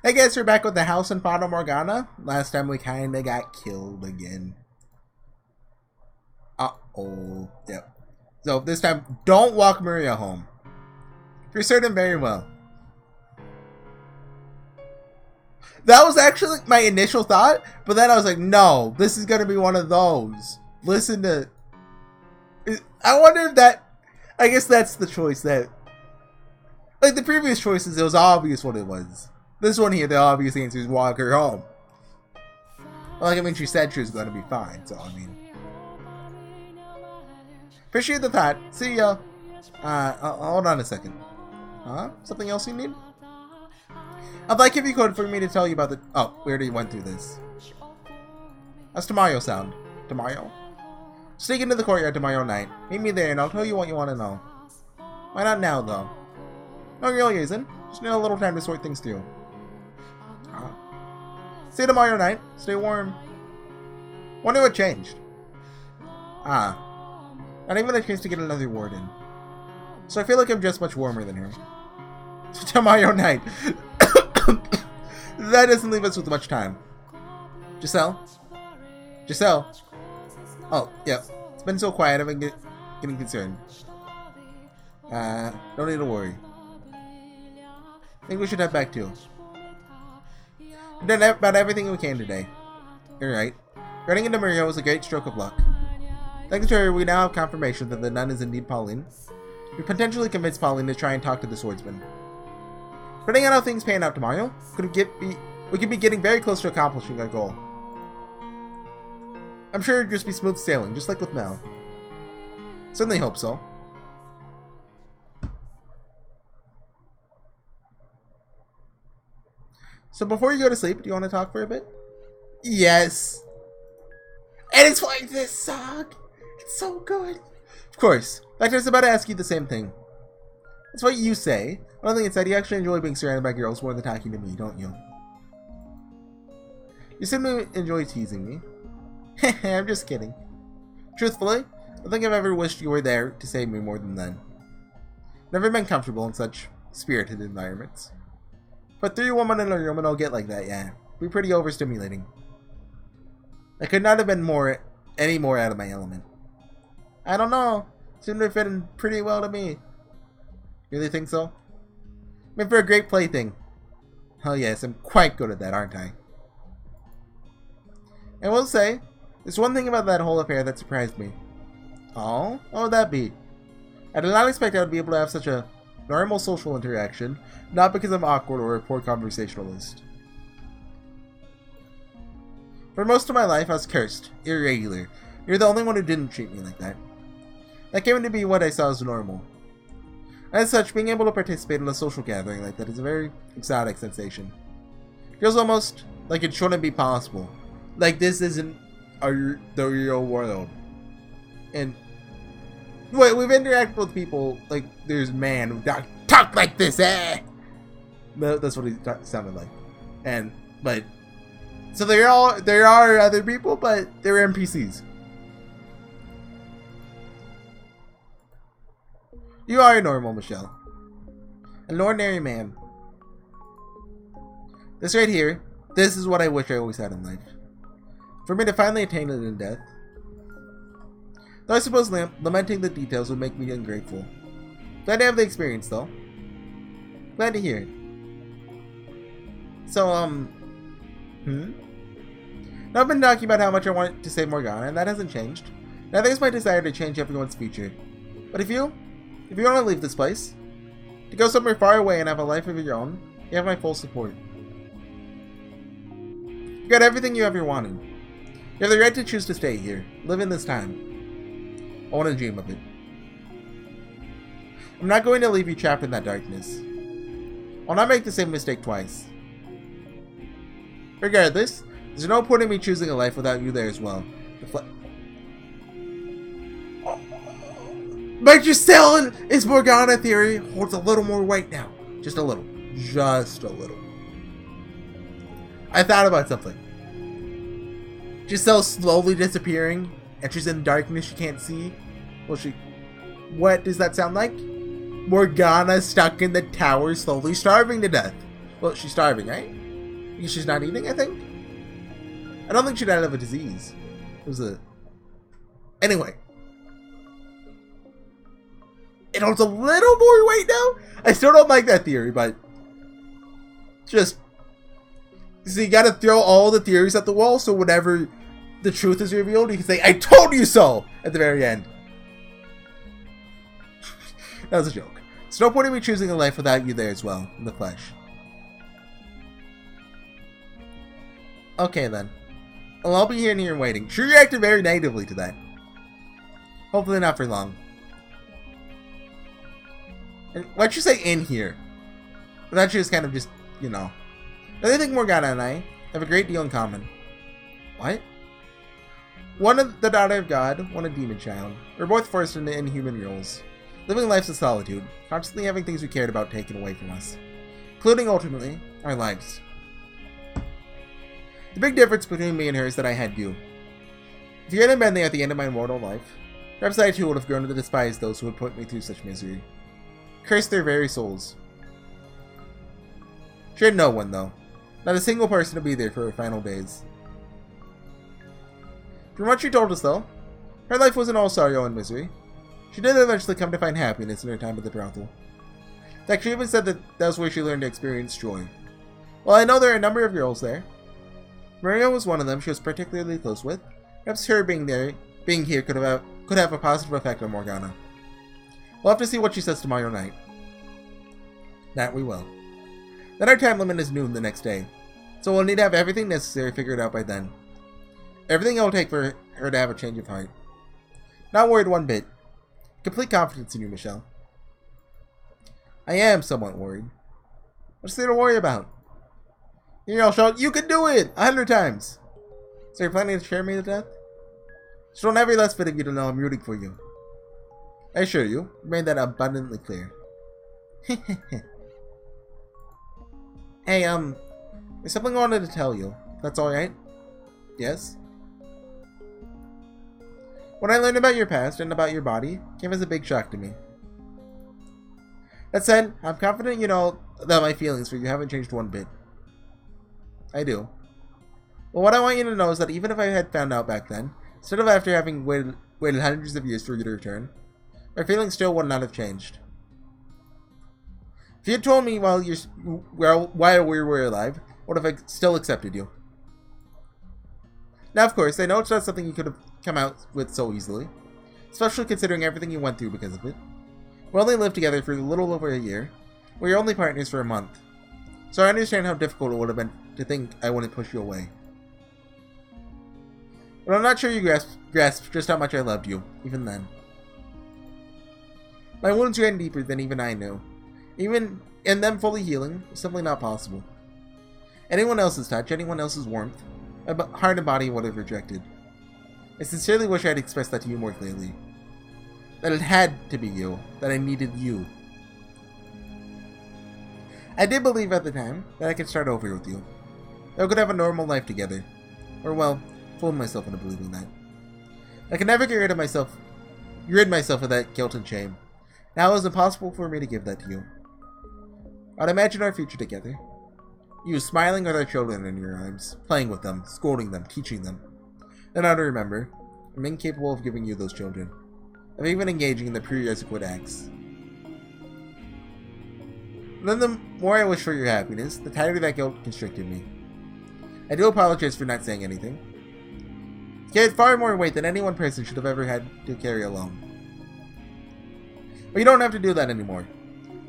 I guess we're back with the house in Fata Morgana. Last time we kinda got killed again. Uh-oh. Yep. So this time, don't walk Maria home. You're certain very well. That was actually my initial thought, but then I was like, no, this is gonna be one of those. Listen to... I wonder if that... I guess that's the choice that... Like the previous choices, it was obvious what it was. This one here, the obvious answer is walk her home. Like, I mean, she said she was going to be fine, so, I mean. Appreciate the thought. See ya. Hold on a second. Huh? Something else you need? I'd like if you could for me to tell you about the... Oh, we already went through this. How's tomorrow sound? Tomorrow? Sneak into the courtyard tomorrow night. Meet me there and I'll tell you what you want to know. Why not now, though? No real reason. Just need a little time to sort things through. See you tomorrow night. Stay warm. Wonder what changed. Not even a chance to get another word in. So I feel like I'm just much warmer than her. So tomorrow night. That doesn't leave us with much time. Giselle? Giselle? Oh, yep. It's been so quiet, I've been getting concerned. Don't need to worry. I think we should head back too. We've done about everything we can today. You're right. Running into Maria was a great stroke of luck. Thanks to her, we now have confirmation that the nun is indeed Pauline. We potentially convinced Pauline to try and talk to the swordsman. Depending on how things pan out tomorrow, we could be getting very close to accomplishing our goal. I'm sure it'd just be smooth sailing, just like with Mel. Certainly hope so. So before you go to sleep, do you want to talk for a bit? Yes. And it's like this song. It's so good. Of course. In fact, I was about to ask you the same thing. That's what you say. One thing inside, you actually enjoy being surrounded by girls more than talking to me, don't you? You simply enjoy teasing me. I'm just kidding. Truthfully, I don't think I've ever wished you were there to save me more than then. Never been comfortable in such spirited environments. But 3 women in a room and I'll get like that, yeah. Be pretty overstimulating. I could not have been any more out of my element. I don't know. Seemed to fit in pretty well to me. Really think so? Meant for a great plaything. Oh yes, I'm quite good at that, aren't I? I will say, there's one thing about that whole affair that surprised me. Oh? What would that be? I did not expect I would be able to have such a normal social interaction, not because I'm awkward or a poor conversationalist. For most of my life, I was cursed, irregular. You're the only one who didn't treat me like that. That came to be what I saw as normal. As such, being able to participate in a social gathering like that is a very exotic sensation. It feels almost like it shouldn't be possible. Like this isn't the real world. And wait, we've interacted with people like there's man who talk like this, eh? That's what he sounded like. But so there are other people, but they're NPCs. You are normal, Michelle. An ordinary man. This right here, this is what I wish I always had in life. For me to finally attain it in death. Though I suppose lamenting the details would make me ungrateful. Glad to have the experience, though. Glad to hear it. So, Now I've been talking about how much I want to save Morgana, and that hasn't changed. Neither is my desire to change everyone's future. But if you want to leave this place, to go somewhere far away and have a life of your own, you have my full support. You got everything you ever wanted. You have the right to choose to stay here, live in this time. I want to dream of it. I'm not going to leave you trapped in that darkness. I'll not make the same mistake twice. Regardless, there's no point in me choosing a life without you there as well. My Giselle is Morgana theory holds a little more weight now. Just a little. Just a little. I thought about something. Giselle slowly disappearing, and she's in darkness she can't see. Well, what does that sound like? Morgana stuck in the tower, slowly starving to death. Well, she's starving, right? Because she's not eating, I think? I don't think she died of a disease. It was a... Anyway. It holds a little more weight now? I still don't like that theory, but... Just... So you gotta throw all the theories at the wall, so whenever the truth is revealed, you can say, I told you so! At the very end. That was a joke. So no point in me choosing a life without you there as well, in the flesh. Okay then. Well, I'll be here and waiting. She reacted very negatively to that. Hopefully not for long. And why'd you say in here? I thought she was kind of just, you know. I think Morgana and I have a great deal in common. What? One of the daughter of God, one a demon child. We're both forced into inhuman roles. Living lives of solitude, constantly having things we cared about taken away from us. Including, ultimately, our lives. The big difference between me and her is that I had you. If you hadn't been there at the end of my mortal life, perhaps I too would have grown to despise those who would put me through such misery. Curse their very souls. She had no one, though. Not a single person to be there for her final days. From what she told us, though, her life wasn't all sorrow and misery. She did eventually come to find happiness in her time at the brothel. In fact, she even said that was where she learned to experience joy. Well, I know there are a number of girls there. Maria was one of them she was particularly close with. Perhaps her being here could have a positive effect on Morgana. We'll have to see what she says tomorrow night. That we will. Then our time limit is noon the next day, so we'll need to have everything necessary figured out by then. Everything it will take for her to have a change of heart. Not worried one bit. Complete confidence in you, Michelle. I am somewhat worried. What's there to worry about? Here, I'll shout, you can do it! 100 times! So you're planning to scare me to death? Just want every last bit of you to know I'm rooting for you. I assure you, I made that abundantly clear. Hey, there's something I wanted to tell you. That's alright? Yes? What I learned about your past and about your body came as a big shock to me. That said, I'm confident you know that my feelings for you haven't changed one bit. I do. Well, what I want you to know is that even if I had found out back then, instead of after having waited hundreds of years for you to return, my feelings still would not have changed. If you had told me while we were alive, I would have still accepted you. Now, of course, I know it's not something you could have come out with so easily, especially considering everything you went through because of it. We only lived together for a little over a year. We were only partners for a month, so I understand how difficult it would have been to think I wouldn't push you away. But I'm not sure you grasped just how much I loved you, even then. My wounds ran deeper than even I knew. Even in them fully healing is simply not possible. Anyone else's touch, anyone else's warmth, my heart and body would have rejected. I sincerely wish I had expressed that to you more clearly. That it had to be you. That I needed you. I did believe at the time that I could start over with you. That we could have a normal life together. Or, well, fooled myself into believing that. I could never get rid myself of that guilt and shame. Now it was impossible for me to give that to you. I'd imagine our future together. You smiling with our children in your arms, playing with them, scolding them, teaching them. Then I'd remember, I'm incapable of giving you those children, of even engaging in the prerequisite acts. And then the more I wish for your happiness, the tighter that guilt constricted me. I do apologize for not saying anything. It carried far more weight than any one person should have ever had to carry alone. But you don't have to do that anymore.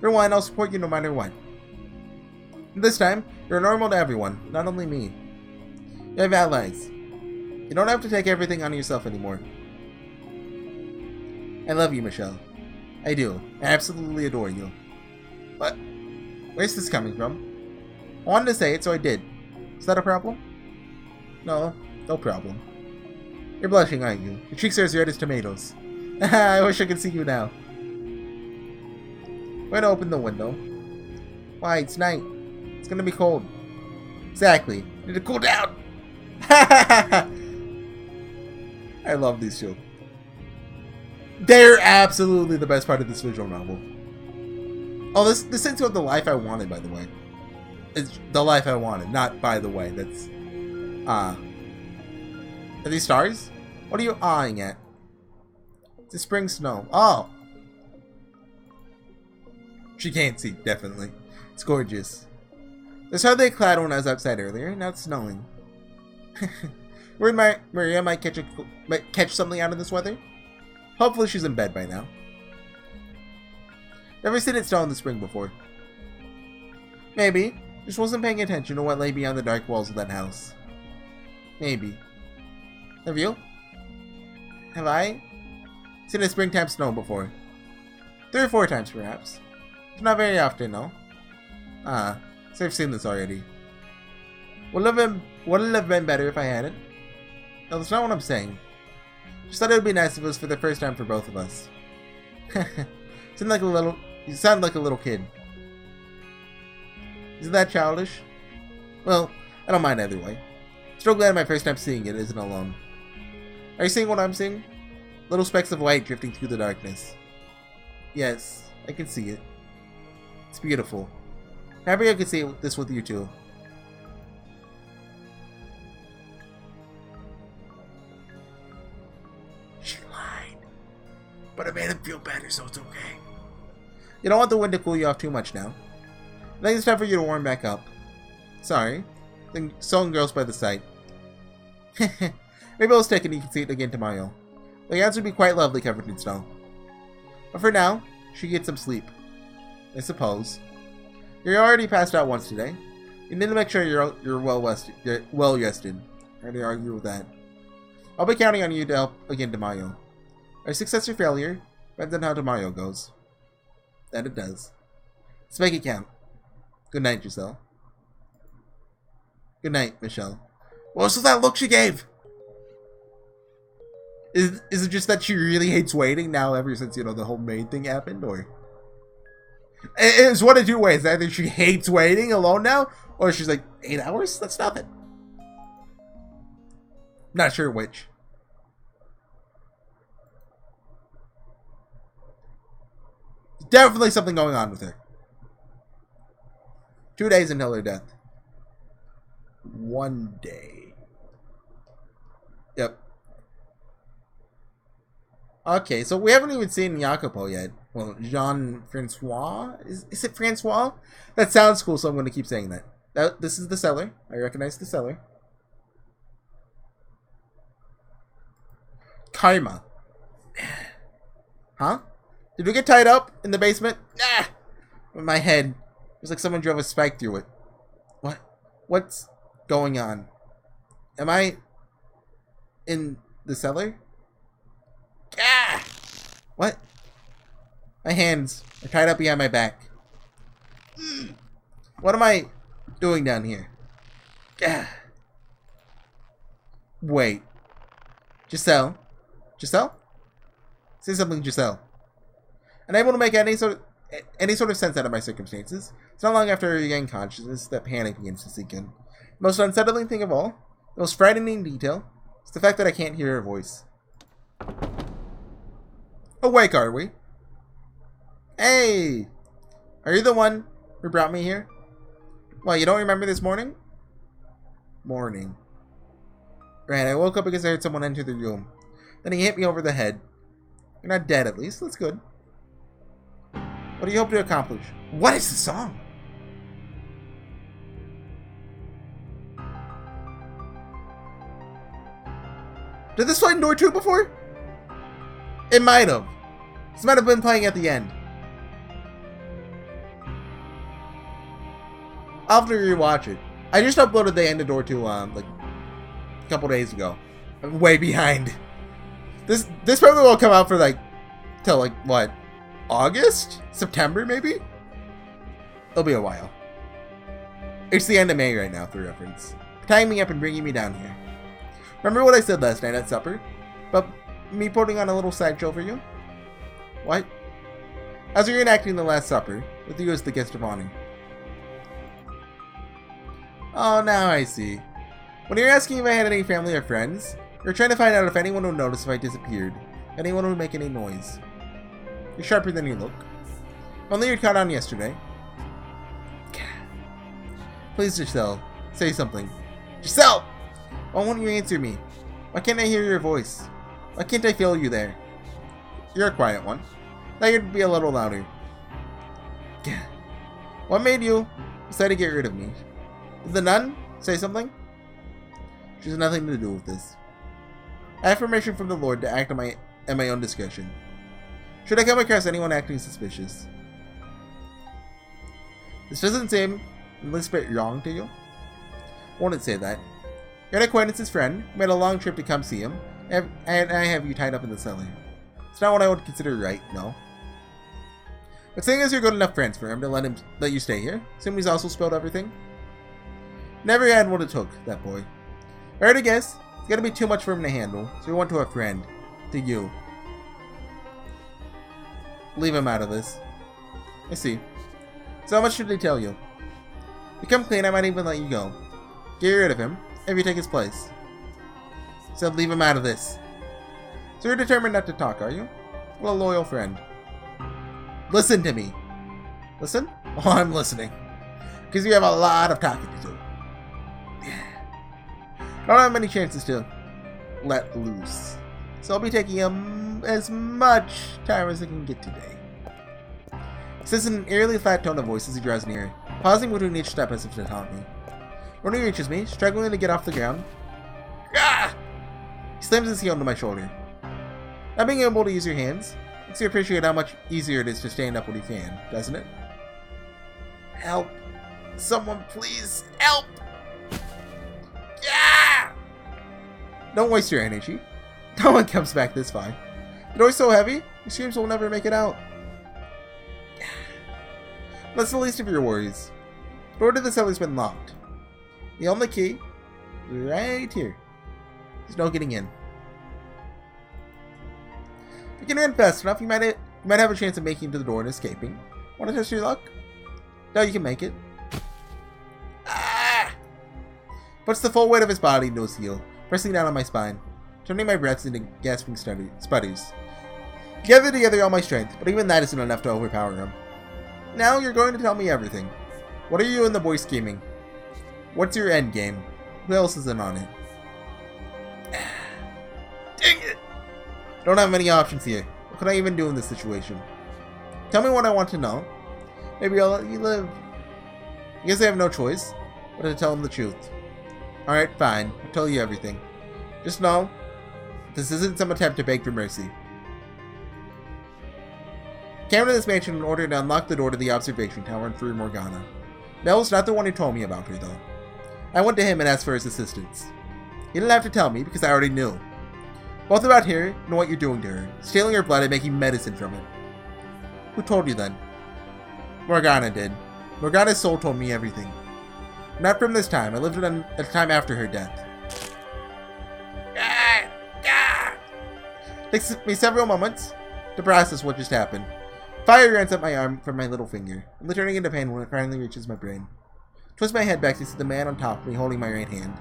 For one, I'll support you no matter what. And this time, you're normal to everyone, not only me. You have allies. You don't have to take everything on yourself anymore. I love you, Michelle. I do. I absolutely adore you. But, where's this coming from? I wanted to say it, so I did. Is that a problem? No, no problem. You're blushing, aren't you? Your cheeks are as red as tomatoes. I wish I could see you now. I'm going to open the window. Why, it's night. It's going to be cold. Exactly. I need to cool down. I love these shows. They're absolutely the best part of this visual novel. Oh, this is the life I wanted, by the way. It's the life I wanted, not by the way. That's are these stars? What are you eyeing at? It's a spring snow. Oh, she can't see, definitely. It's gorgeous. There's hardly a cloud when I was outside earlier. Now it's snowing. Worried Maria might catch something out of this weather? Hopefully she's in bed by now. Never seen it snow in the spring before. Maybe. Just wasn't paying attention to what lay beyond the dark walls of that house. Maybe. Have you? Have I seen a springtime snow before? 3 or 4 times perhaps. It's not very often, no? So I've seen this already. Wouldn't it have been better if I hadn't? No, that's not what I'm saying. Just thought it would be nice if it was for the first time for both of us. You sound like a little kid. Isn't that childish? Well, I don't mind either way. Still glad my first time seeing it isn't alone. Are you seeing what I'm seeing? Little specks of light drifting through the darkness. Yes, I can see it. It's beautiful. Happy I could see this with you too. She lied. But I made him feel better, so it's okay. You don't want the wind to cool you off too much now. I think it's time for you to warm back up. Sorry. Then so engrossed by the sight. Maybe I'll stick and you can see it again tomorrow. The yams would be quite lovely covered in snow. But for now, she get some sleep. I suppose. You're already passed out once today. You need to make sure you're well rested. I already argue with that. I'll be counting on you to help again tomorrow. Our success or failure depends on how tomorrow goes. That it does. Let's make it count. Good night, Giselle. Good night, Michelle. What was that look she gave? Is it just that she really hates waiting now ever since, you know, the whole maid thing happened, or? It's one of 2 ways. Either she hates waiting alone now, or she's like, 8 hours? That's nothing. Not sure which. Definitely something going on with her. 2 days until her death. 1 day. Yep. Okay, so we haven't even seen Jacopo yet. Well, Jean-Francois? Is it Francois? That sounds cool, so I'm going to keep saying that. This is the cellar. I recognize the cellar. Karma. Huh? Did we get tied up in the basement? Nah! With my head. It's like someone drove a spike through it. What? What's going on? Am I in the cellar? Ah! What? My hands are tied up behind my back. What am I doing down here? Ah. Wait. Giselle? Giselle? Say something, Giselle. Unable to make any sort of sense out of my circumstances. It's not long after I regain consciousness that panic begins to sink in. The most unsettling thing of all, the most frightening detail, is the fact that I can't hear her voice. Awake, are we? Hey! Are you the one who brought me here? What, you don't remember this morning? Morning. Right, I woke up because I heard someone enter the room. Then he hit me over the head. You're not dead, at least. That's good. What do you hope to accomplish? What is the song? Did this play in Door 2 before? It might have. This might have been playing at the end. I'll have to rewatch it. I just uploaded the end of Door 2 like a couple days ago. I'm way behind. This probably won't come out for like till like what? August? September maybe? It'll be a while. It's the end of May right now for reference. Tying me up and bringing me down here. Remember what I said last night at supper? About me putting on a little sideshow for you? What? As you're reenacting the Last Supper, with you as the guest of honor. Oh, now I see. When you're asking if I had any family or friends, you're trying to find out if anyone would notice if I disappeared. If anyone would make any noise. You're sharper than you look. If only you'd caught on yesterday. Please, Giselle, say something. Giselle! Why won't you answer me? Why can't I hear your voice? Why can't I feel you there? You're a quiet one. Now you'd be a little louder. What made you decide to get rid of me? Did the nun say something? She has nothing to do with this. I have permission from the Lord to act at my own discretion. Should I come across anyone acting suspicious? This doesn't seem the least bit wrong to you? Wouldn't say that. You're an acquaintance's friend, made a long trip to come see him, and I have you tied up in the cellar. It's not what I would consider right, no. But seeing as you're good enough friends for him to let you stay here, assume he's also spilled everything? Never had what it took, that boy. I already guess, it's gonna be too much for him to handle, so he went to a friend. To you. Leave him out of this. I see. So how much should they tell you? Become clean, I might even let you go. Get rid of him, if you take his place. So leave him out of this. So you're determined not to talk, are you? Well, a loyal friend. Listen to me. Listen? Oh, I'm listening. Because you have a lot of talking to do. I don't have many chances to let loose. So I'll be taking as much time as I can get today. He says in an eerily flat tone of voice as he draws near, pausing between each step as if to taunt me. When he reaches me, struggling to get off the ground, he slams his heel into my shoulder. Not being able to use your hands makes you appreciate how much easier it is to stand up when you can, doesn't it? Help. Someone please help. Yeah! Don't waste your energy. No one comes back this far. The door's so heavy, your screams will never make it out. That's the least of your worries. The door to the cellar's been locked. The only key is right here. There's no getting in. If you can run fast enough, you might have a chance of making it to the door and escaping. Want to test your luck? No, you can make it. Ah! Puts the full weight of his body into his heel, pressing down on my spine, turning my breaths into gasping sputters. Gather together all my strength, but even that isn't enough to overpower him. Now you're going to tell me everything. What are you and the boy scheming? What's your end game? Who else is in on it? Dang it! Don't have many options here. What can I even do in this situation? Tell me what I want to know. Maybe I'll let you live. I guess I have no choice but to tell him the truth. Alright, fine. I'll tell you everything. Just know, this isn't some attempt to beg for mercy. I came to this mansion in order to unlock the door to the observation tower in Fata Morgana. Mel's not the one who told me about her, though. I went to him and asked for his assistance. He didn't have to tell me, because I already knew. Both about her and what you're doing to her, stealing her blood and making medicine from it. Who told you then? Morgana did. Morgana's soul told me everything. Not from this time. I lived in a time after her death. It takes me several moments to process what just happened. Fire runs up my arm from my little finger, only turning into pain when it finally reaches my brain. Twist my head back to see the man on top of me holding my right hand.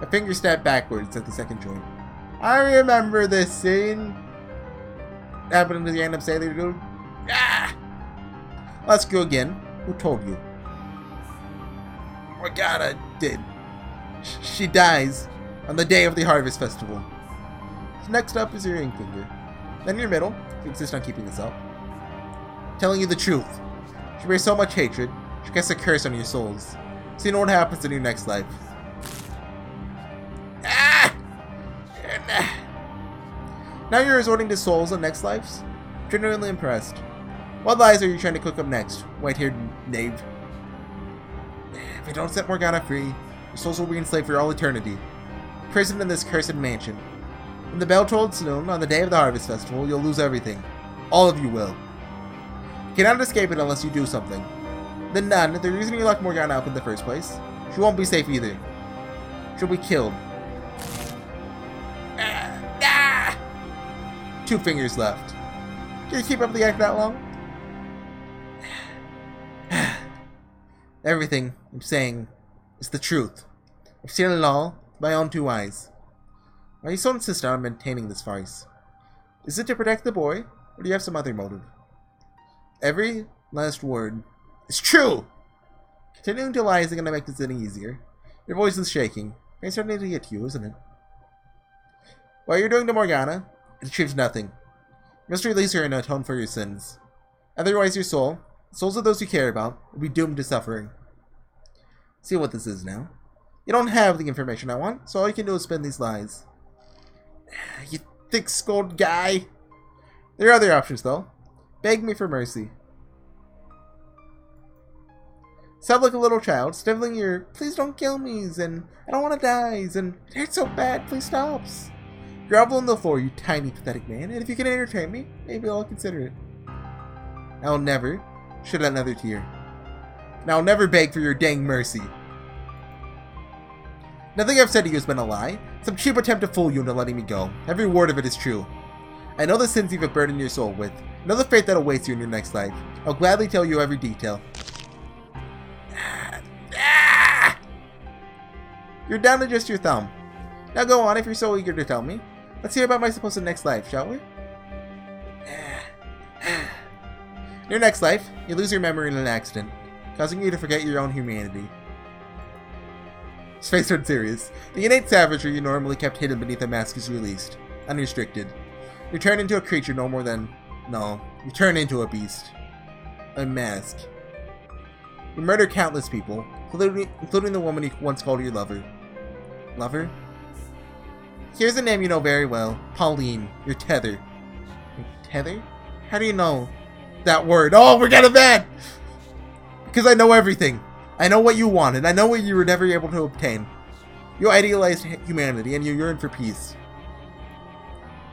My finger stabbed backwards at the second joint. I remember this scene. Happened to the random sailor dude. Let's go again. Who told you? Morgana did. She dies on the day of the Harvest Festival. So next up is your ring finger. Then your middle, if you insist on keeping this up. Telling you the truth. She bears so much hatred, she casts a curse on your souls. So you know what happens in your next life. Now you're resorting to souls and next lives? Genuinely impressed. What lies are you trying to cook up next, white-haired knave? If I don't set Morgana free, your souls will be enslaved for all eternity. Imprisoned in this cursed mansion. When the bell tolls noon on the day of the Harvest Festival, you'll lose everything. All of you will. You cannot escape it unless you do something. The nun, the reason you locked Morgana up in the first place, she won't be safe either. She'll be killed. 2 fingers left. Can you keep up the act that long? Everything I'm saying is the truth. I've seen it all with my own 2 eyes. Why are you so insistent on maintaining this farce? Is it to protect the boy, or do you have some other motive? Every last word is true! Continuing to lie isn't going to make this any easier. Your voice is shaking. It's starting to get to you, isn't it? What you're doing to Morgana, it achieves nothing. You must release her and atone for your sins. Otherwise your soul, the souls of those you care about, will be doomed to suffering. See what this is now? You don't have the information I want, so all you can do is spin these lies. You thick-skulled guy. There are other options, though. Beg me for mercy. Sound like a little child, sniveling your "please don't kill me's" and "I don't want to die" and "it hurts so bad, please stops." Grovel on the floor, you tiny, pathetic man, and if you can entertain me, maybe I'll consider it. I'll never shed another tear. And I'll never beg for your dang mercy. Nothing I've said to you has been a lie. Some cheap attempt to fool you into letting me go. Every word of it is true. I know the sins you've burdened your soul with. I know the fate that awaits you in your next life. I'll gladly tell you every detail. You're down to just your thumb. Now go on if you're so eager to tell me. Let's hear about my supposed next life, shall we? In your next life, you lose your memory in an accident, causing you to forget your own humanity. His face turned serious. The innate savagery you normally kept hidden beneath a mask is released, unrestricted. You turn into a creature no more than... No, you turn into a beast. A mask. You murder countless people, including the woman you once called your lover. Lover? Here's a name you know very well. Pauline, your tether. Your tether? How do you know that word? Oh, we're getting bad! Because I know everything. I know what you wanted. I know what you were never able to obtain. You idealized humanity and you yearn for peace.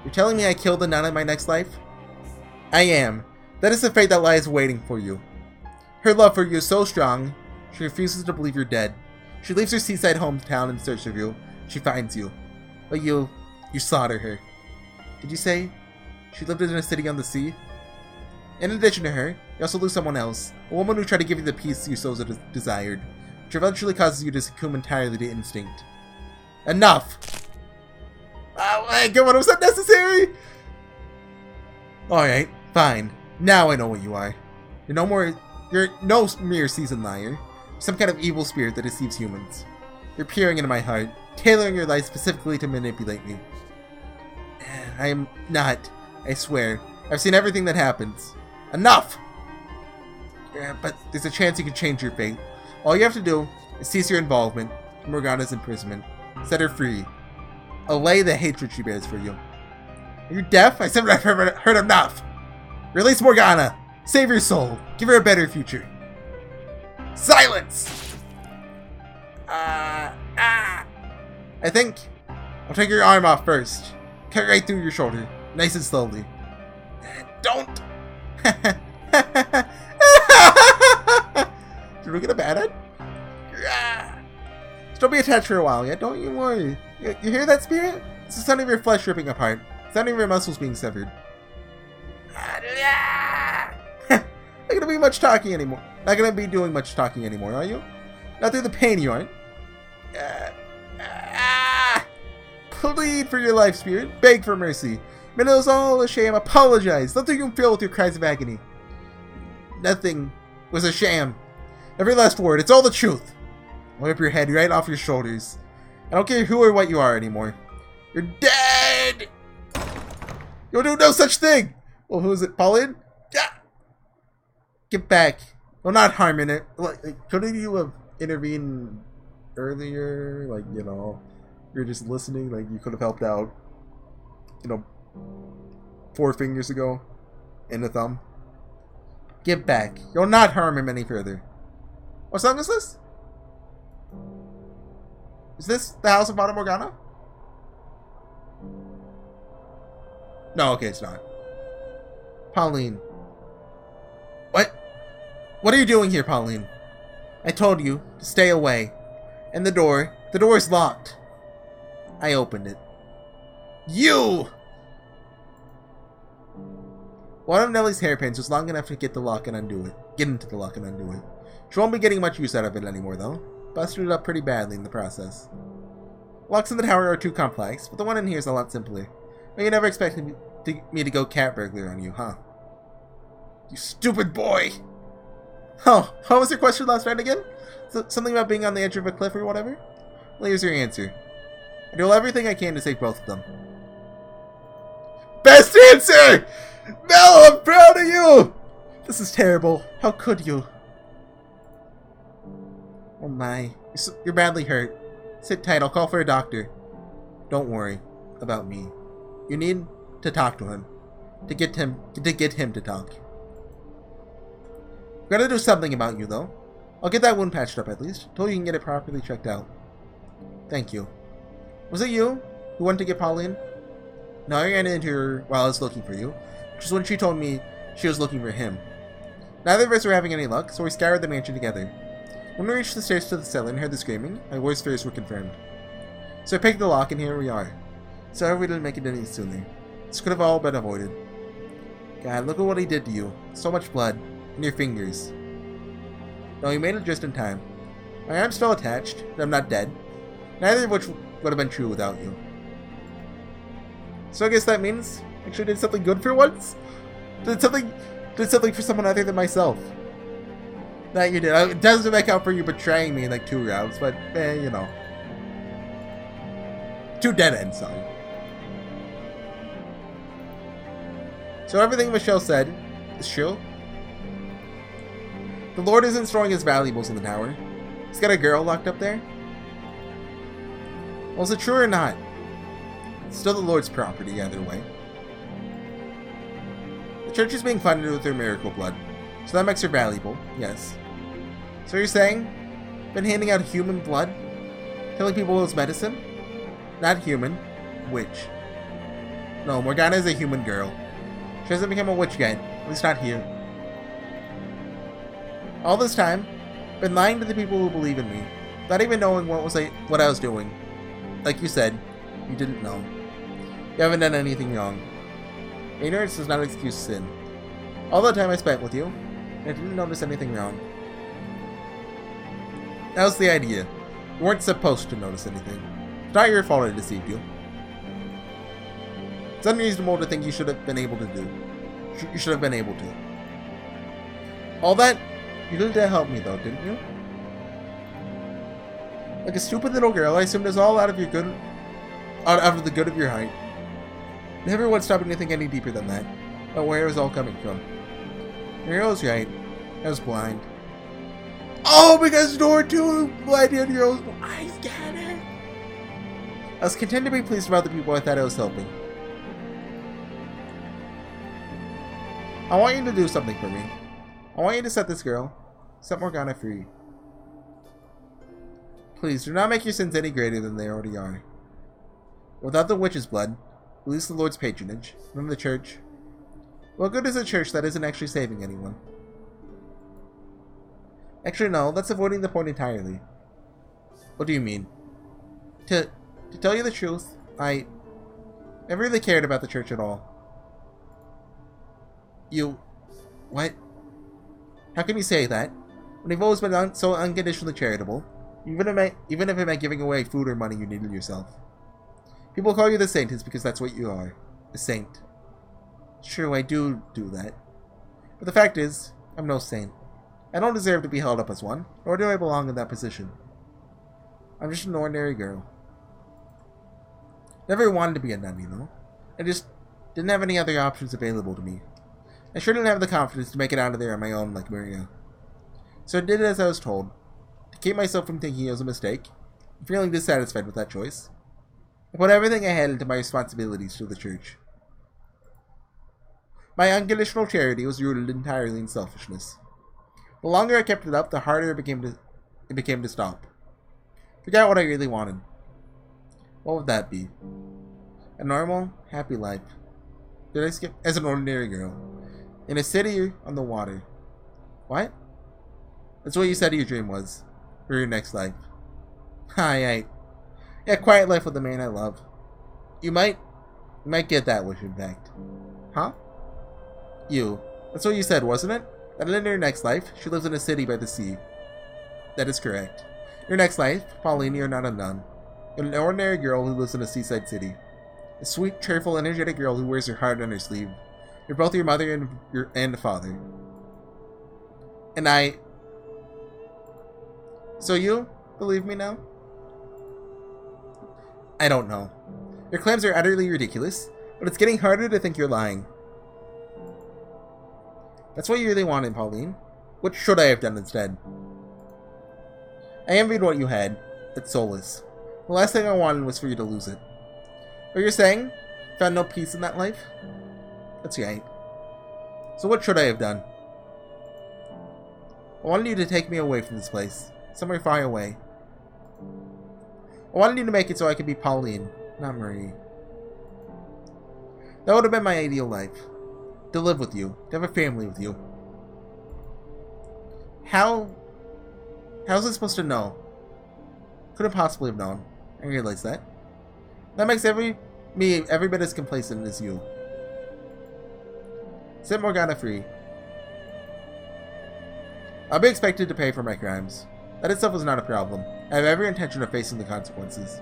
You're telling me I killed the nun in my next life? I am. That is the fate that lies waiting for you. Her love for you is so strong, she refuses to believe you're dead. She leaves her seaside hometown in search of you. She finds you. But you slaughter her. Did you say she lived in a city on the sea? In addition to her, you also lose someone else. A woman who tried to give you the peace you so desired, which eventually causes you to succumb entirely to instinct. Enough! Oh my god, was that necessary? Alright, fine. Now I know what you are. You're no mere seasoned liar. You're some kind of evil spirit that deceives humans. You're peering into my heart, tailoring your life specifically to manipulate me. I am not, I swear. I've seen everything that happens. Enough! But there's a chance you can change your fate. All you have to do is cease your involvement in Morgana's imprisonment. Set her free. Allay the hatred she bears for you. Are you deaf? I said I've heard enough! Release Morgana! Save your soul! Give her a better future! Silence! I think I'll take your arm off first. Cut right through your shoulder. Nice and slowly. Don't! Did we get a bad head? Still be attached for a while yet, don't you worry. You hear that, spirit? It's the sound of your flesh ripping apart. The sound of your muscles being severed. Not gonna be much talking anymore. Not gonna be doing much talking anymore, are you? Not through the pain, you aren't. Plead for your life, spirit. Beg for mercy. Admit it was all a sham. Apologize. Let the room fill with your cries of agony. Nothing was a sham. Every last word. It's all the truth. I'll rip your head right off your shoulders. I don't care who or what you are anymore. You're dead! You'll do no such thing! Well, who is it, Pauline? Yeah. Get back. Well, not harming it. Like, couldn't you have intervened earlier? Like, you know, you're just listening. Like, you could have helped out, you know, 4 fingers ago and a thumb. Get back. You'll not harm him any further. What song is this? Is this the House of Fata Morgana? No, okay, it's not. Pauline. What? What are you doing here, Pauline? I told you to stay away. And the door is locked. I opened it. You! One of Nellie's hairpins was long enough to get the lock and undo it. Get into the lock and undo it. She won't be getting much use out of it anymore, though. Busted it up pretty badly in the process. Locks in the tower are too complex, but the one in here is a lot simpler. But you never expected me to go cat burglar on you, huh? You stupid boy! Oh, what was your question last night again? Something about being on the edge of a cliff or whatever? Well, here's your answer. I do everything I can to save both of them. Best answer! No, I'm proud of you! This is terrible. How could you? Oh my. You're badly hurt. Sit tight, I'll call for a doctor. Don't worry about me. You need to talk to him. To get him to talk. I'm gonna do something about you, though. I'll get that wound patched up, at least, until you can get it properly checked out. Thank you. Was it you who went to get Pauline? No, I ran into her while I was looking for you, which is when she told me she was looking for him. Neither of us were having any luck, so we scoured the mansion together. When we reached the stairs to the cellar and heard the screaming, my worst fears were confirmed. So I picked the lock, and here we are. Sorry we didn't make it any sooner. This could have all been avoided. God, look at what he did to you. So much blood. And your fingers. No, you made it just in time. I am still attached, and I'm not dead. Neither of which would have been true without you. So I guess that means I actually did something good for once? Did something for someone other than myself. That you did. It doesn't make out for you betraying me in like 2 rounds, but you know. 2 dead ends, sorry. So everything Michelle said is true. The Lord isn't storing his valuables in the tower. He's got a girl locked up there. Well, is it true or not? It's still the Lord's property, either way. The church is being funded with their miracle blood, so that makes her valuable, yes. So you're saying, been handing out human blood? Telling people it's medicine? Not human. Witch. No, Morgana is a human girl. She hasn't become a witch yet, at least not here. All this time, been lying to the people who believe in me, not even knowing what I was doing. Like you said, you didn't know. You haven't done anything wrong. Ignorance does not excuse sin. All the time I spent with you, I didn't notice anything wrong. That was the idea. You weren't supposed to notice anything. It's not your fault I deceived you. It's unreasonable to think you should have been able to do. You should have been able to. All that, you did to help me though, didn't you? Like a stupid little girl, I assumed it was all out of the good of your heart. Never once stopping to think any deeper than that, about where it was all coming from. Muriel was right. I was blind. Oh, because door 2 blinded your eyes, get it! I was content to be pleased about the people I thought I was helping. I want you to do something for me. I want you to set this girl, set Morgana free. Please, do not make your sins any greater than they already are. Without the witch's blood, lose the Lord's patronage, from the church. What good is a church that isn't actually saving anyone? Actually, no, that's avoiding the point entirely. What do you mean? To tell you the truth, I never really cared about the church at all. You... What? How can you say that? When you've always been so unconditionally charitable, even if it meant giving away food or money you needed yourself. People call you the saint is because that's what you are. A saint. True, I do that. But the fact is, I'm no saint. I don't deserve to be held up as one, nor do I belong in that position. I'm just an ordinary girl. Never wanted to be a nun, you know. I just didn't have any other options available to me. I sure didn't have the confidence to make it out of there on my own like Maria. So I did as I was told, to keep myself from thinking it was a mistake, and feeling dissatisfied with that choice. I put everything I had into my responsibilities to the church. My unconditional charity was rooted entirely in selfishness. The longer I kept it up, the harder it became to stop. Forgot what I really wanted. What would that be? A normal, happy life. Did I skip as an ordinary girl? In a city on the water. What? That's what you said your dream was. For your next life. Aye. Yeah, quiet life with the man I love. You might get that wish, in fact. Huh? You. That's what you said, wasn't it? That in her next life, she lives in a city by the sea. That is correct. Your next life, Pauline, you're not a nun. You're an ordinary girl who lives in a seaside city. A sweet, cheerful, energetic girl who wears her heart on her sleeve. You're both your mother and a father. And So you believe me now? I don't know. Your claims are utterly ridiculous, but it's getting harder to think you're lying. That's what you really wanted, Pauline. What should I have done instead? I envied what you had. It's soulless. The last thing I wanted was for you to lose it. What you're saying? Found no peace in that life? That's right. So what should I have done? I wanted you to take me away from this place. Somewhere far away. I wanted you to make it so I could be Pauline, not Marie. That would have been my ideal life. To live with you. To have a family with you. How's it supposed to know? Couldn't possibly have known. I realize that. That makes me every bit as complacent as you. Set Morgana free. I'll be expected to pay for my crimes. That itself is not a problem. I have every intention of facing the consequences.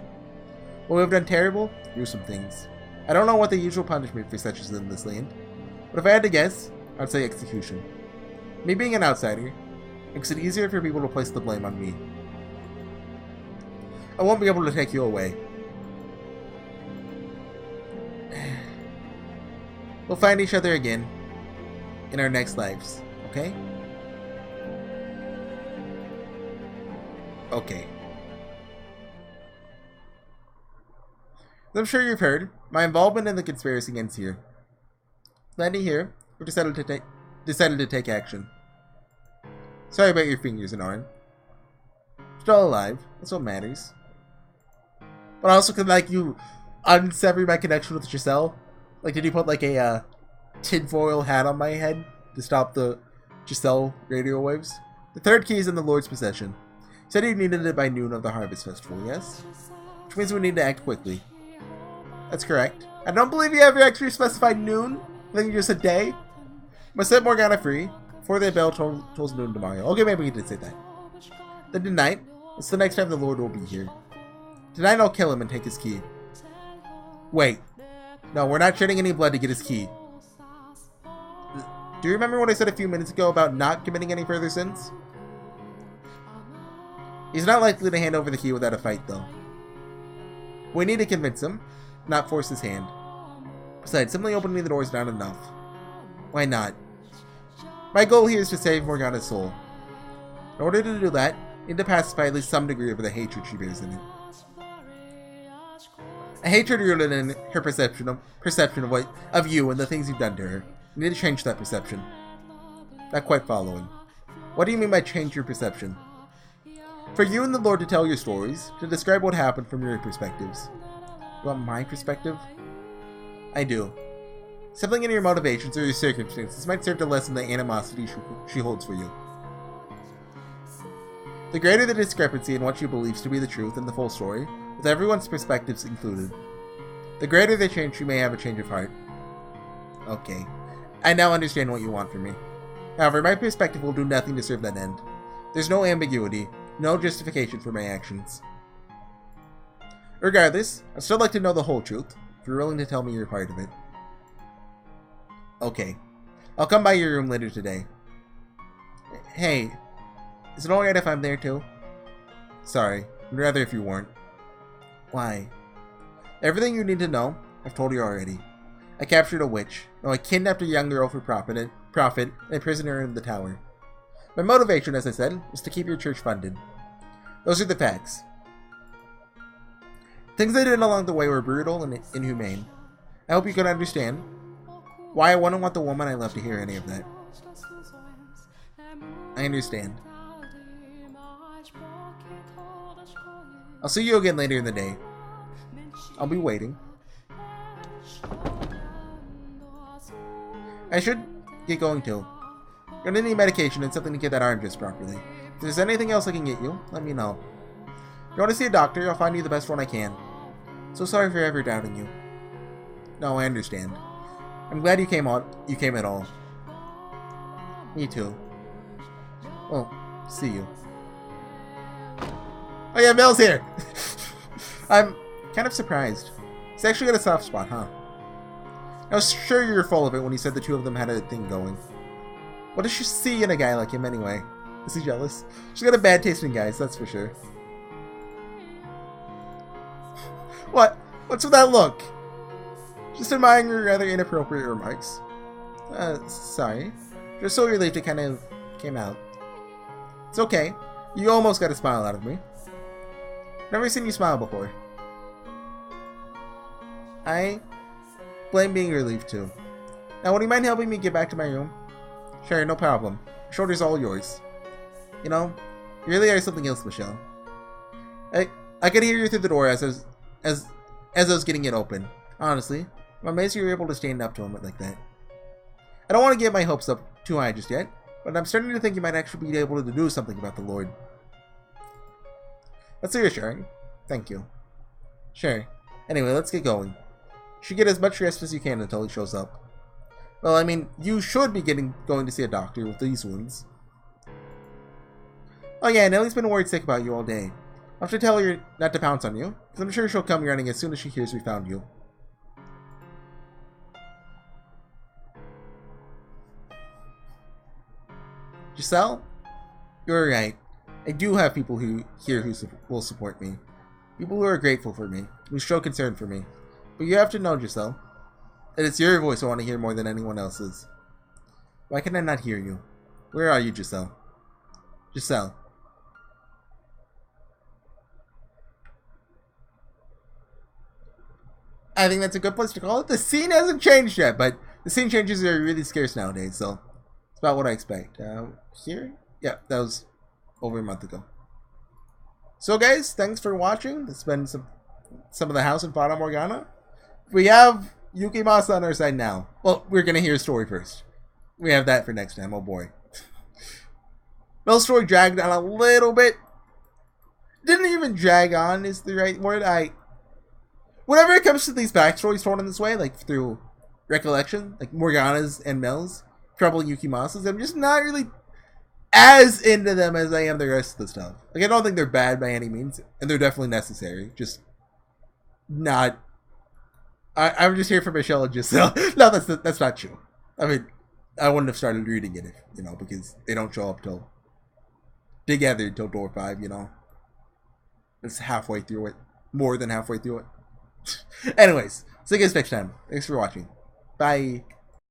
Well, we have done terrible, gruesome things. I don't know what the usual punishment for such as in this land, but if I had to guess, I'd say execution. Me being an outsider makes it easier for people to place the blame on me. I won't be able to take you away. We'll find each other again in our next lives, okay? Okay. As I'm sure you've heard, my involvement in the conspiracy ends here. Landing here, we've decided to take action. Sorry about your fingers and arm. Still alive, that's what matters. But also, could like you unsever my connection with Giselle? Like, did you put like a tinfoil hat on my head to stop the Giselle radio waves? The third key is in the Lord's possession. He said he needed it by noon of the Harvest Festival, yes? Which means we need to act quickly. That's correct. I don't believe you ever actually specified noon. I think you just said day. Must set Morgana free before the bell tolls noon tomorrow. Okay, maybe you did say that. Then tonight, it's the next time the Lord will be here. Tonight I'll kill him and take his key. Wait. No, we're not shedding any blood to get his key. Do you remember what I said a few minutes ago about not committing any further sins? He's not likely to hand over the key without a fight, though. We need to convince him, not force his hand. Besides, simply opening the door is not enough. Why not? My goal here is to save Morgana's soul. In order to do that, you need to pacify at least some degree of the hatred she bears in it. A hatred rooted in her perception of you and the things you've done to her. You need to change that perception. Not quite following. What do you mean by change your perception? For you and the Lord to tell your stories, to describe what happened from your perspectives. You want my perspective? I do. Something in your motivations or your circumstances might serve to lessen the animosity she holds for you. The greater the discrepancy in what she believes to be the truth and the full story, with everyone's perspectives included, the greater the chance she may have a change of heart. Okay. I now understand what you want from me. However, my perspective will do nothing to serve that end. There's no ambiguity, no justification for my actions. Regardless, I'd still like to know the whole truth, if you're willing to tell me your part of it. Okay. I'll come by your room later today. Hey, is it alright if I'm there too? Sorry, I'd rather if you weren't. Why? Everything you need to know, I've told you already. I captured a witch. No, I kidnapped a young girl for profit and imprisoned her in the tower. My motivation, as I said, was to keep your church funded. Those are the facts. Things I did along the way were brutal and inhumane. I hope you can understand why I wouldn't want the woman I love to hear any of that. I understand. I'll see you again later in the day. I'll be waiting. I should get going too. You're gonna need medication and something to get that arm just properly. If there's anything else I can get you, let me know. If you want to see a doctor, I'll find you the best one I can. So sorry for ever doubting you. No, I understand. I'm glad you came at all. Me too. Well, see you. Oh yeah, Mel's here! I'm kind of surprised. He's actually got a soft spot, huh? I was sure you were full of it when you said the two of them had a thing going. What does she see in a guy like him anyway? Is he jealous? She's got a bad taste in guys, that's for sure. What? What's with that look? Just admiring her rather inappropriate remarks. Sorry. Just so relieved it kind of came out. It's okay. You almost got a smile out of me. Never seen you smile before. I blame being relieved too. Now, would you mind helping me get back to my room? Sure, no problem. Shoulder's all yours. You know, you really are something else, Michelle. I could hear you through the door as I was getting it open. Honestly, I'm amazed you were able to stand up to him like that. I don't want to get my hopes up too high just yet, but I'm starting to think you might actually be able to do something about the Lord. That's reassuring. Thank you. Sure. Anyway, let's get going. You should get as much rest as you can until he shows up. Well, I mean, you should be going to see a doctor with these wounds. Oh yeah, Nellie's been worried sick about you all day. I'll have to tell her not to pounce on you, because I'm sure she'll come running as soon as she hears we found you. Giselle? You're right. I do have people here who will support me. People who are grateful for me, who show concern for me. But you have to know, Giselle, that it's your voice I want to hear more than anyone else's. Why can I not hear you? Where are you, Giselle? Giselle. I think that's a good place to call it. The scene hasn't changed yet, but the scene changes are really scarce nowadays, so it's about what I expect. Here? Yeah, that was over a month ago. So guys, thanks for watching. This has been some of the house in Fata Morgana. We have Yukimasa on our side now. Well, we're going to hear a story first. We have that for next time. Oh boy. The story dragged on a little bit. Didn't even drag on is the right word. Whenever it comes to these backstories told in this way, like through recollection, like Morgana's and Mel's, Trouble Yukimasa's, I'm just not really as into them as I am the rest of the stuff. Like, I don't think they're bad by any means, and they're definitely necessary. Just not. I'm just here for Michelle and Giselle. No, that's not true. I mean, I wouldn't have started reading it if, because they don't show up together till door 5, It's halfway through it. More than halfway through it. Anyways, see you guys next time. Thanks for watching. Bye.